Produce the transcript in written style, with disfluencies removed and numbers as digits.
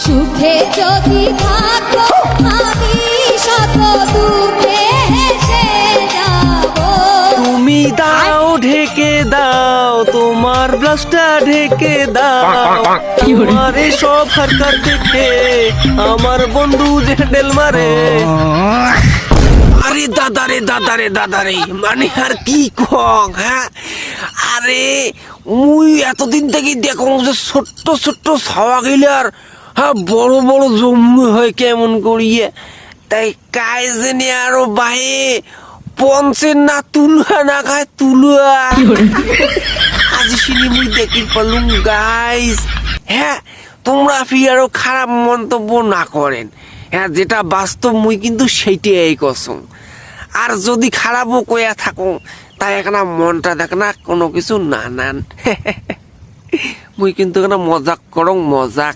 সুখে যদি থাকো আমি শত দুঃখে হেসে যাব। তুমি দাও ঢেকে দাও, তোমার ব্লাউজটা ঢেকে দাও। তোমার এসব হারকাত দেখে আমার বন্ধু জেডেল মারে। আরে দাদারে দাদারে দাদারে, মানে আর কি কং, হ্যাঁ? আরে মুই এতদিন থেকে দেখো যে ছোট্ট ছোট্ট ছাওয়া গিলার হ্যাঁ বড় বড় জম্মু হয় কেমন করিয়ে, তাই কাইজেনে আরো বাহে পঞ্চের না তুলুয়া না খায় তুলুয়া। আজ শুনি মুই দেখি পালুম গাইস। হ্যাঁ, তোমরা ফিরারও খারাপ মন্তব্য না করেন, হ্যাঁ যেটা বাস্তব মুই কিন্তু সেইটাই কসম। আর যদি খারাপও কইয়া থাকো তাই এখানে মনটা দেখ না কোনো কিছু না নান। মুই কিন্তু এখানে মজাক করং মজাক।